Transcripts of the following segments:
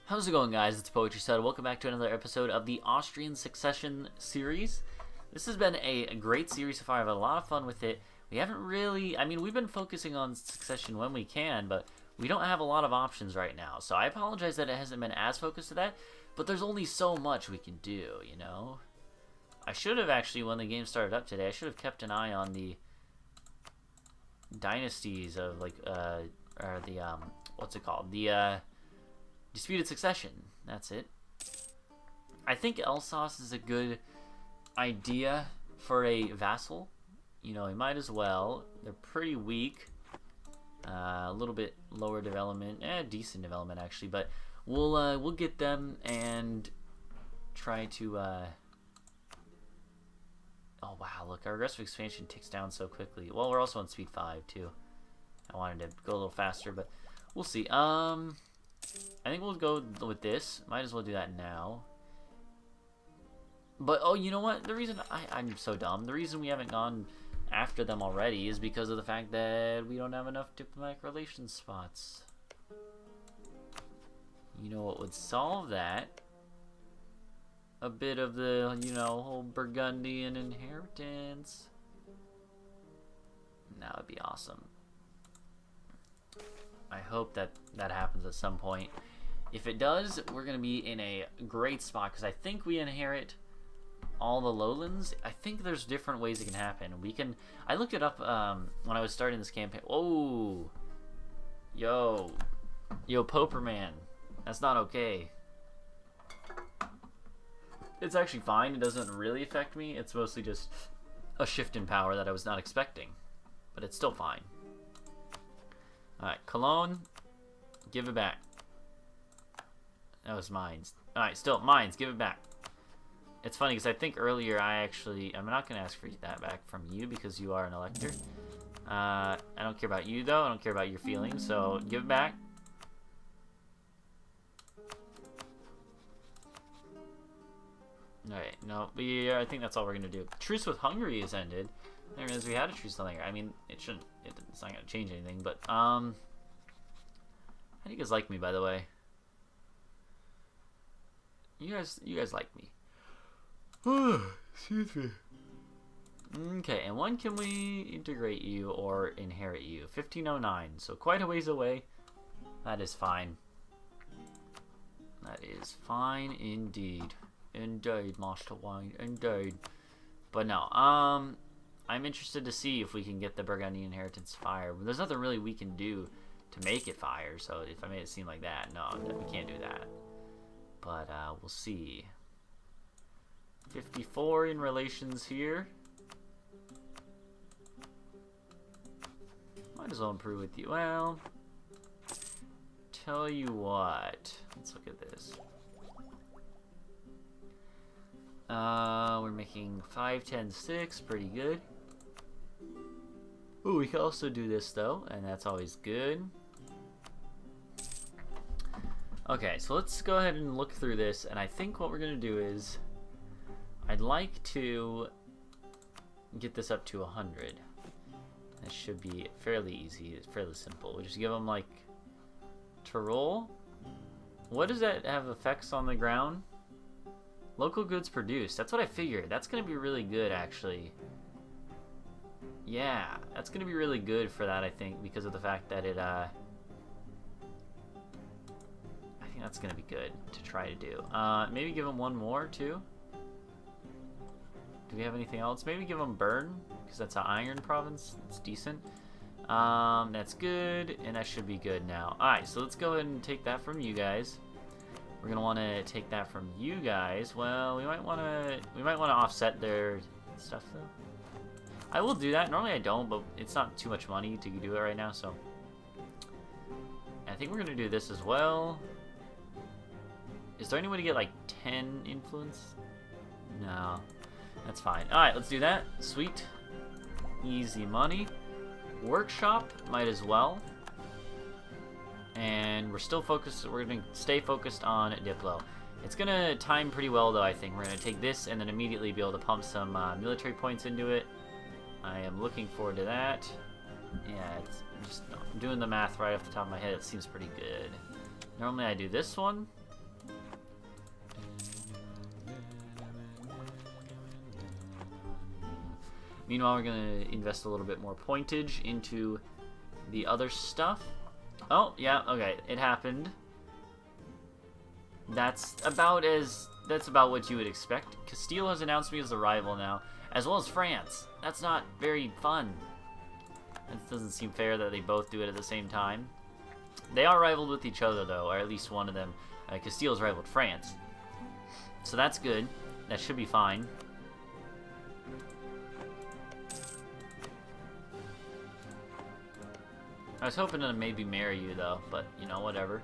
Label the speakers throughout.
Speaker 1: How's it going, guys? It's Poetry Said. Welcome back to another episode of the Austrian Succession series. This has been a great series so far. I've had a lot of fun with it. We haven't really... we've been focusing on succession when we can, but we don't have a lot of options right now. So I apologize that it hasn't been as focused to that, but there's only so much we can do, you know? I should have actually, when the game started up today, I should have kept an eye on the dynasties of, like, or the, what's it called? The, Disputed Succession. That's it. I think Alsace is a good idea for a vassal. You know, he might as well. They're pretty weak. A little bit lower development. Decent development, actually. But we'll get them and try to... Oh, wow. Look, our aggressive expansion ticks down so quickly. Well, we're also on speed 5, too. I wanted to go a little faster, but we'll see. I think we'll go with this. Might as well do that now. But, oh, you know what? The reason... I'm so dumb. The reason we haven't gone after them already is because of the fact that we don't have enough diplomatic relations spots. You know what would solve that? A bit of the, you know, whole Burgundian inheritance. That would be awesome. I hope that happens at some point. If it does, we're going to be in a great spot because I think we inherit all the lowlands. I think there's different ways it can happen. I looked it up when I was starting this campaign. Oh, yo, Poperman, that's not okay. It's actually fine. It doesn't really affect me. It's mostly just a shift in power that I was not expecting, but it's still fine. Alright, Cologne, give it back. That was mines. Alright, still, mines, give it back. It's funny because I think earlier I'm not going to ask for that back from you because you are an elector. I don't care about you, though. I don't care about your feelings, so give it back. Alright, no, I think that's all we're going to do. Truce with Hungary is ended. I didn't realize we had a truce with Hungary. I mean, it's not going to change anything, but, how do you guys like me, by the way? You guys like me. Excuse me. Okay, and when can we integrate you or inherit you? 1509, so quite a ways away. That is fine. That is fine indeed. Indeed, Master Wine, indeed. But no, I'm interested to see if we can get the Burgundian inheritance fire. There's nothing really we can do to make it fire, so if I made it seem like that, no, we can't do that. But we'll see. 54 in relations here. Might as well improve with you. Well, tell you what. Let's look at this. We're making 5, 10, 6. Pretty good. Ooh, we can also do this, though, and that's always good. Okay, so let's go ahead and look through this, and I think what we're going to do is I'd like to get this up to 100. That should be fairly easy. It's fairly simple. We'll just give them, like, Tyrol. What does that have effects on the ground? Local goods produced. That's what I figured. That's going to be really good, actually. Yeah, that's going to be really good for that, I think, because of the fact that it, I think that's going to be good to try to do. Maybe give them one more, too. Do we have anything else? Maybe give them Bern, because that's an iron province. That's decent. That's good, and that should be good now. Alright, so let's go ahead and take that from you guys. We're going to want to take that from you guys. Well, we might want to offset their stuff, though. I will do that. Normally I don't, but it's not too much money to do it right now, so. I think we're going to do this as well. Is there any way to get, like, 10 influence? No. That's fine. Alright, let's do that. Sweet. Easy money. Workshop, might as well. And we're still focused. We're going to stay focused on Diplo. It's going to time pretty well, though, I think. We're going to take this and then immediately be able to pump some military points into it. I am looking forward to that. Yeah, it's just doing the math right off the top of my head. It seems pretty good. Normally I do this one. Meanwhile, we're going to invest a little bit more pointage into the other stuff. Oh, yeah, okay, it happened. That's about what you would expect. Castile has announced me as a rival now, as well as France. That's not very fun. It doesn't seem fair that they both do it at the same time. They are rivaled with each other, though, or at least one of them. Castile's rivaled France. So that's good. That should be fine. I was hoping to maybe marry you, though, but, you know, whatever.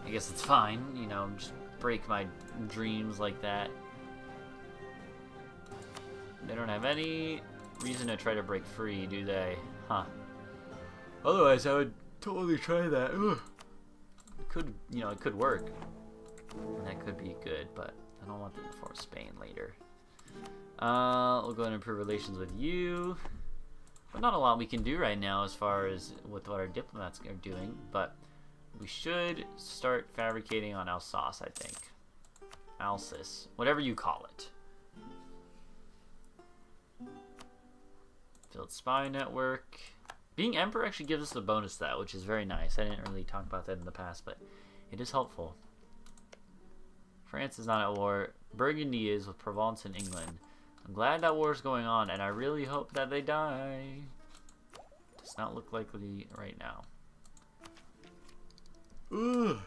Speaker 1: I guess it's fine, you know, just break my dreams like that. They don't have any reason to try to break free, do they? Huh. Otherwise, I would totally try that. Ugh. It could, you know, it could work. And that could be good, but I don't want them to force Spain later. We'll go ahead and improve relations with you. But not a lot we can do right now as far as with what our diplomats are doing, but we should start fabricating on Alsace, I think. Alsace, whatever you call it. Field spy network. Being emperor actually gives us a bonus to that, which is very nice. I didn't really talk about that in the past, but it is helpful. France is not at war. Burgundy is with Provence and England. I'm glad that war is going on, and I really hope that they die. Does not look likely right now. Ugh.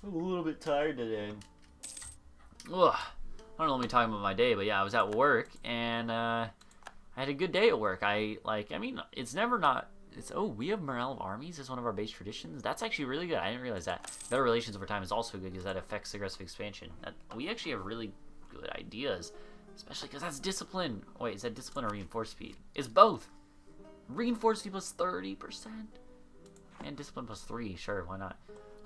Speaker 1: I'm a little bit tired today. Ugh. I don't know what I'm talking about my day, but yeah, I was at work, and I had a good day at work. I mean, it's never not... oh, we have morale of armies as one of our base traditions? That's actually really good. I didn't realize that. Better relations over time is also good because that affects aggressive expansion. We actually have really good ideas, especially because that's discipline. Wait, is that discipline or reinforced speed? It's both. Reinforced speed plus 30%. And discipline plus 3, sure, why not?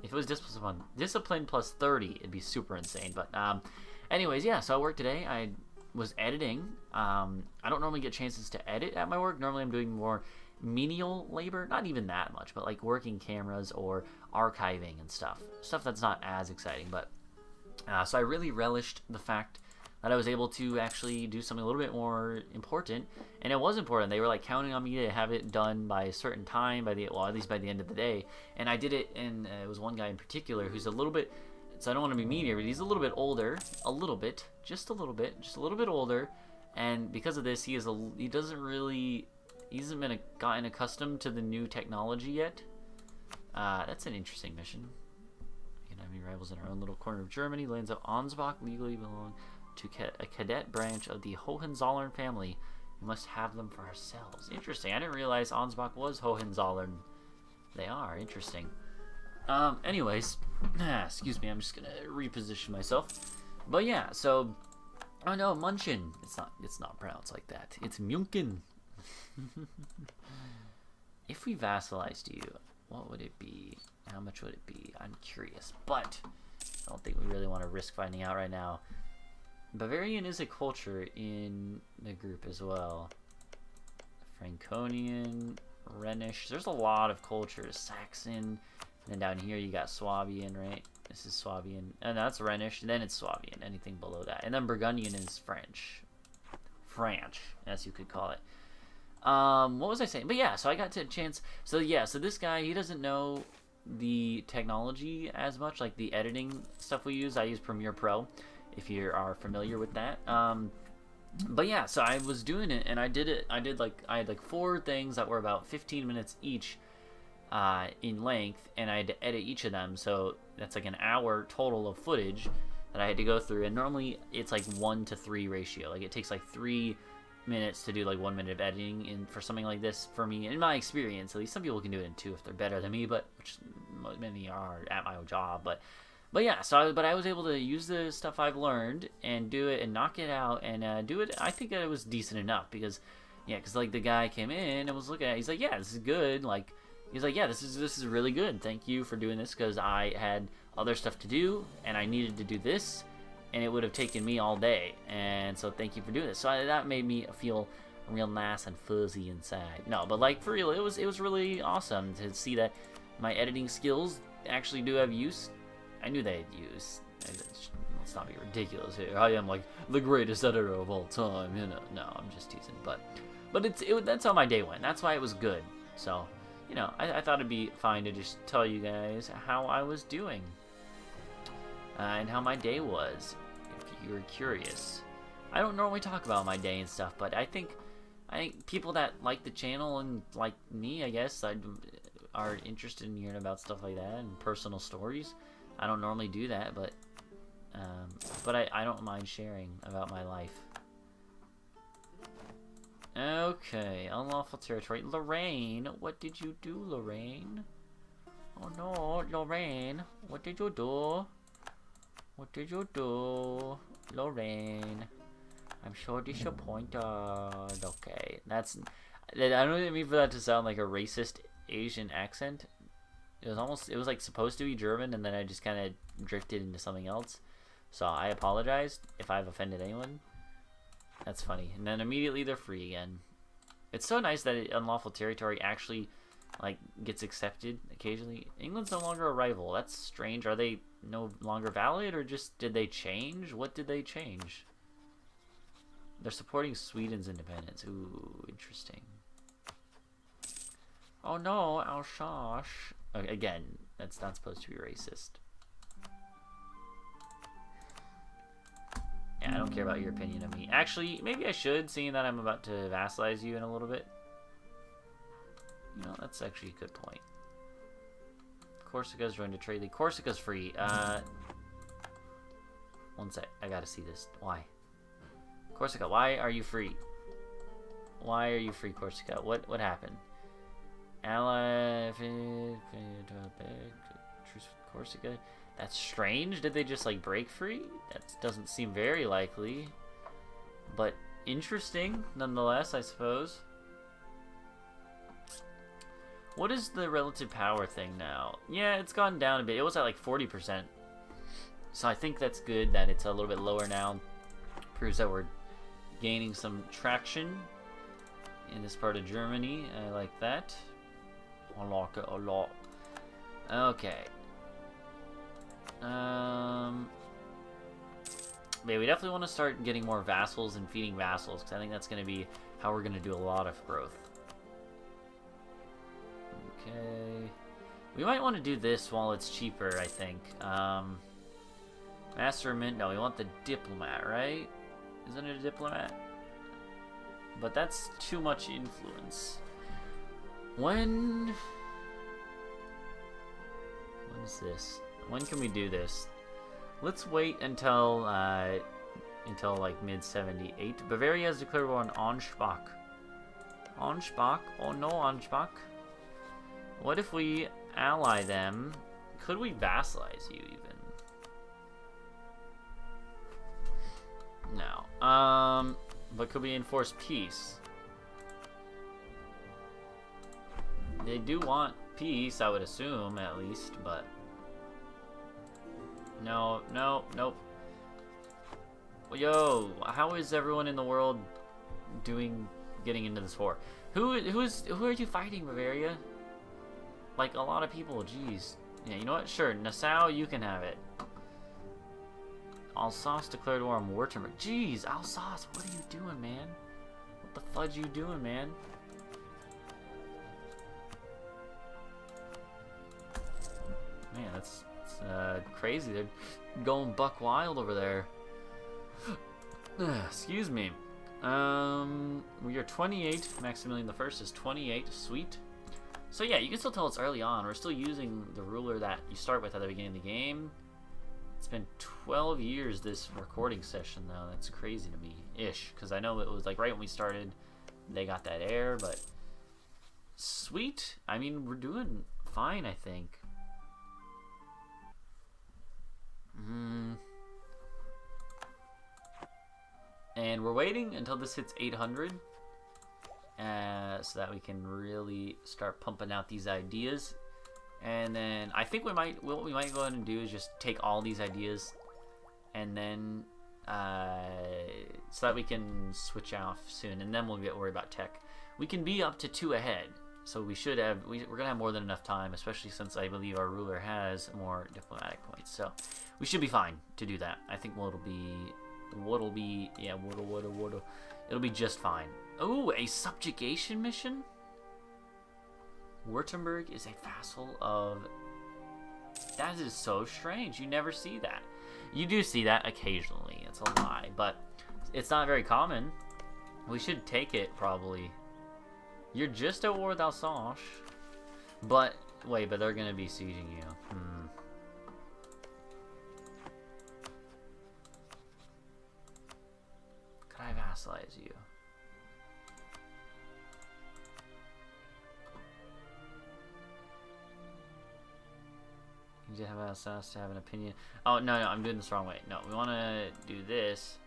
Speaker 1: If it was discipline plus 30, it'd be super insane. But anyways, yeah, so I worked today. I was editing. I don't normally get chances to edit at my work. Normally I'm doing more menial labor, not even that much, but like working cameras or archiving and stuff that's not as exciting. But so I really relished the fact that I was able to actually do something a little bit more important, and it was important. They were like counting on me to have it done by a certain time, at least by the end of the day, and I did it. And it was one guy in particular who's a little bit, so I don't want to be mean here, but he's a little bit older, just a little bit older, and because of this, he hasn't gotten accustomed to the new technology yet. That's an interesting mission. We can have any rivals in our own little corner of Germany. Lands of Ansbach legally belong to a cadet branch of the Hohenzollern family. We must have them for ourselves. Interesting. I didn't realize Ansbach was Hohenzollern. They are. Interesting. Anyways, excuse me. I'm just gonna reposition myself. But yeah, so oh no, Munchen. It's not pronounced like that. It's München. If we vassalized you, what would it be? How much would it be? I'm curious, but I don't think we really want to risk finding out right now. Bavarian is a culture in the group as well. Franconian, Rhenish. There's a lot of cultures. Saxon. And then down here you got Swabian, right? This is Swabian. And that's Rhenish. And then it's Swabian. Anything below that. And then Burgundian is French. French, as you could call it. What was I saying? But yeah, so I got to a chance. So yeah, so this guy, he doesn't know the technology as much, like the editing stuff we use. I use Premiere Pro, if you are familiar with that. But yeah, so I was doing it, and I had like 4 things that were about 15 minutes each in length, and I had to edit each of them. So that's like an hour total of footage that I had to go through. And normally it's like 1-to-3 ratio. Like it takes like 3 minutes to do like 1 minute of editing in for something like this. For me, in my experience, at least, some people can do it in 2 if they're better than me, but which many are at my job. But yeah, so I was able to use the stuff I've learned and do it and knock it out and do it. I think that it was decent enough because like the guy came in and was looking at it. He's like, yeah, this is good. Like, he's like, yeah, this is really good. Thank you for doing this because I had other stuff to do and I needed to do this, and it would have taken me all day. And so thank you for doing this. So that made me feel real nice and fuzzy inside. No, but like for real, it was really awesome to see that my editing skills actually do have use. I knew they had use. let's not be ridiculous here. I am like the greatest editor of all time, you know. No, I'm just teasing, but that's how my day went. That's why it was good. So, you know, I thought it'd be fine to just tell you guys how I was doing and how my day was, if you were curious. I don't normally talk about my day and stuff, but I think people that like the channel and like me, I guess, are interested in hearing about stuff like that and personal stories. I don't normally do that, but I don't mind sharing about my life. Okay, unlawful territory. Lorraine, what did you do, Lorraine? Oh no, Lorraine, what did you do? What did you do, Lorraine? I'm so disappointed. Okay, I don't mean for that to sound like a racist Asian accent. It was like supposed to be German, and then I just kind of drifted into something else. So I apologize if I've offended anyone. That's funny. And then immediately they're free again. It's so nice that unlawful territory actually like gets accepted occasionally. England's no longer a rival. That's strange. Are they no longer valid, or just did they change? What did they change? They're supporting Sweden's independence. Ooh, interesting. Oh no, Alsace. Okay, again, that's not supposed to be racist. Yeah, I don't care about your opinion of me. Actually, maybe I should, seeing that I'm about to vassalize you in a little bit. You know, that's actually a good point. Corsica's joined a trade league. Corsica's free. One sec. I gotta see this. Why? Corsica, why are you free? Why are you free, Corsica? What happened? Ally... Truce with Corsica. That's strange. Did they just, like, break free? That doesn't seem very likely. But interesting, nonetheless, I suppose. What is the relative power thing now? Yeah, it's gone down a bit. It was at, like, 40%. So I think that's good that it's a little bit lower now. Proves that we're gaining some traction in this part of Germany. I like that. I like it a lot. Okay. Yeah, we definitely want to start getting more vassals and feeding vassals, because I think that's going to be how we're going to do a lot of growth. Okay. We might want to do this while it's cheaper, I think. Masterment, no, we want the diplomat, right? Isn't it a diplomat? But that's too much influence. When is this? When can we do this? Let's wait until like mid-78. Bavaria has declared war on Ansbach. Ansbach? Oh no, Ansbach. What if we ally them? Could we vassalize you even? No. But could we enforce peace? They do want peace, I would assume, at least, but... No, nope. Yo, how is everyone in the world getting into this war? Who are you fighting, Bavaria? Like, a lot of people, jeez. Yeah, you know what? Sure, Nassau, you can have it. Alsace declared war on Württemberg. Jeez, Alsace, what are you doing, man? What the fudge you doing, man? Man, that's crazy. They're going buck wild over there. Excuse me. We are 28. Maximilian I is 28. Sweet. So yeah, you can still tell it's early on. We're still using the ruler that you start with at the beginning of the game. It's been 12 years this recording session, though. That's crazy to me. Ish. Because I know it was like right when we started, they got that air, but... Sweet. I mean, we're doing fine, I think. And we're waiting until this hits 800 so that we can really start pumping out these ideas. And then I think what we might go ahead and do is just take all these ideas and then so that we can switch off soon, and then we'll get worried about tech. We can be up to 2 ahead, So we should have, we're going to have more than enough time, especially since I believe our ruler has more diplomatic points. So we should be fine to do that. I think it'll be, it'll be just fine. Oh, a subjugation mission? Württemberg is a vassal of, that is so strange. You never see that. You do see that occasionally. It's a lie, but it's not very common. We should take it, probably. You're just at war with Alsace. But, wait, but they're going to be sieging you. Could I vassalize you? You just have Alsace to have an opinion. Oh, no, I'm doing this the wrong way. No, we want to do this.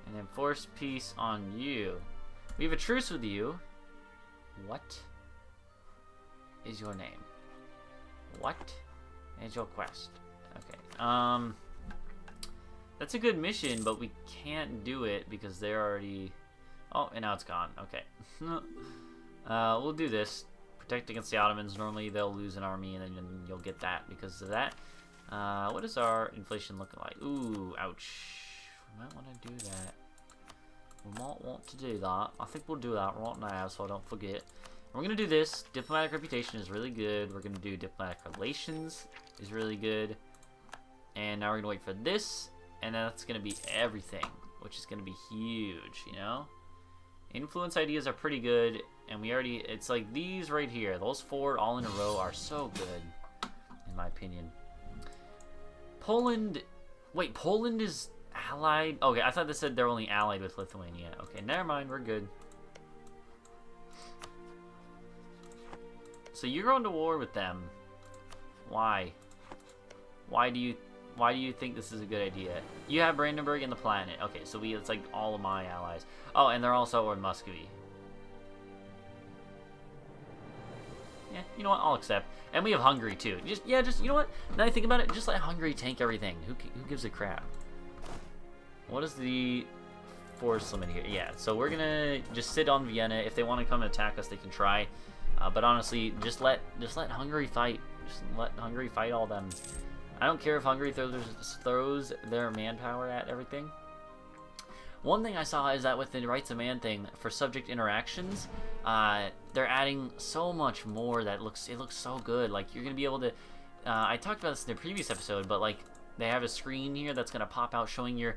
Speaker 1: And then force peace on you. We have a truce with you. What is your name? What is your quest? Okay. That's a good mission, but we can't do it because they're already... Oh, and now it's gone. Okay. We'll do this. Protect against the Ottomans. Normally they'll lose an army, and then you'll get that because of that. What is our inflation looking like? Ooh, ouch. We might want to do that. We might want to do that. I think we'll do that right now so I don't forget. We're going to do this. Diplomatic reputation is really good. We're going to do diplomatic relations is really good. And now we're going to wait for this. And that's going to be everything, which is going to be huge, you know? Influence ideas are pretty good. And we already, it's like these right here. Those 4 all in a row are so good, in my opinion. Poland, wait, Poland is... allied? Okay, I thought they said they're only allied with Lithuania. Okay, never mind, we're good. So you're going to war with them. Why? Why do you think this is a good idea? You have Brandenburg and the planet. Okay, so it's like all of my allies. Oh, and they're also in Muscovy. Yeah, you know what? I'll accept. And we have Hungary too. Just you know what? Now I think about it, just let Hungary tank everything. Who gives a crap? What is the force limit here? Yeah, so we're gonna just sit on Vienna. If they want to come and attack us, they can try. But honestly, just let Hungary fight. Just let Hungary fight all them. I don't care if Hungary throws their manpower at everything. One thing I saw is that with the rights of man thing for subject interactions, they're adding so much more that it looks so good. Like you're gonna be able to. I talked about this in the previous episode, but like. They have a screen here that's going to pop out showing your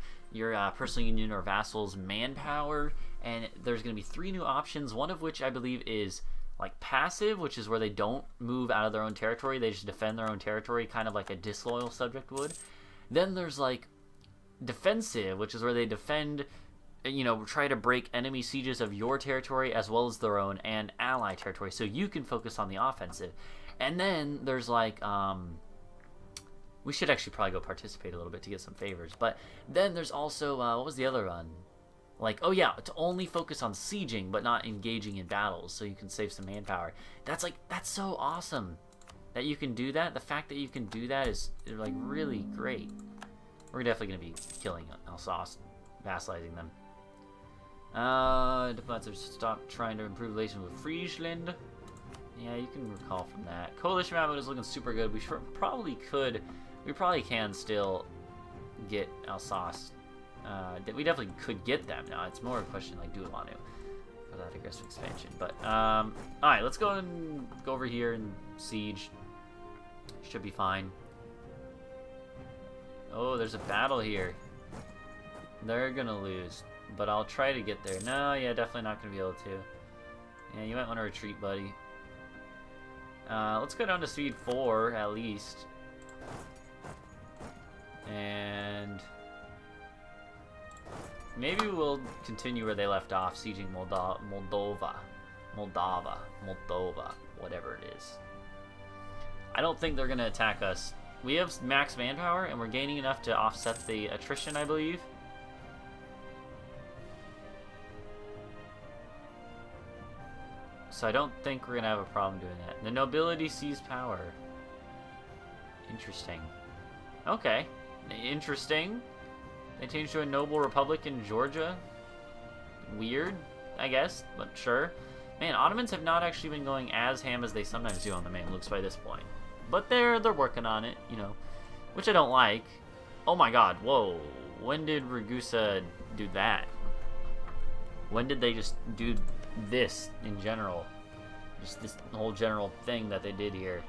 Speaker 1: personal union or vassal's manpower, and there's going to be 3 new options, one of which I believe is like passive, which is where they don't move out of their own territory, they just defend their own territory, kind of like a disloyal subject would. Then there's like defensive, which is where they defend, you know, try to break enemy sieges of your territory as well as their own and ally territory, so you can focus on the offensive. And then there's like we should actually probably go participate a little bit to get some favors. But then there's also, what was the other one? Like, oh yeah, to only focus on sieging, but not engaging in battles, so you can save some manpower. That's so awesome that you can do that. The fact that you can do that is like really great. We're definitely going to be killing Alsace, vassalizing them. Diplomats have stopped trying to improve relations with Friesland. Yeah, you can recall from that. Coalition map is looking super good. We probably can still get Alsace. We definitely could get them now. It's more a question like, do we want to for that aggressive expansion? But all right, let's go and go over here and siege. Should be fine. Oh, there's a battle here. They're gonna lose, but I'll try to get there. No, yeah, definitely not gonna be able to. Yeah, you might want to retreat, buddy. Let's go down to speed 4 at least. And maybe we'll continue where they left off, sieging Moldova, whatever it is. I don't think they're going to attack us. We have max manpower, and we're gaining enough to offset the attrition, I believe. So I don't think we're going to have a problem doing that. The nobility seized power. Interesting. Okay. Interesting. They changed to a noble republic in Georgia. Weird, I guess, but sure. Man, Ottomans have not actually been going as ham as they sometimes do on the main, looks by this point. But they're working on it, you know, which I don't like. Oh my god, whoa. When did Ragusa do that? When did they just do this in general? Just this whole general thing that they did here.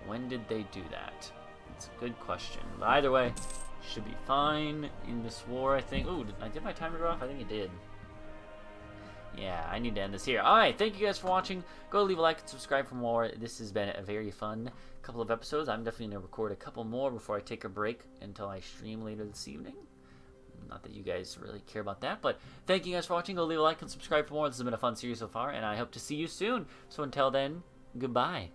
Speaker 1: When did they do that? It's a good question. But either way, should be fine in this war, I think. Ooh, did my timer go off? I think it did. Yeah, I need to end this here. Alright, thank you guys for watching. Go leave a like and subscribe for more. This has been a very fun couple of episodes. I'm definitely going to record a couple more before I take a break until I stream later this evening. Not that you guys really care about that, but thank you guys for watching. Go leave a like and subscribe for more. This has been a fun series so far, and I hope to see you soon. So until then, goodbye.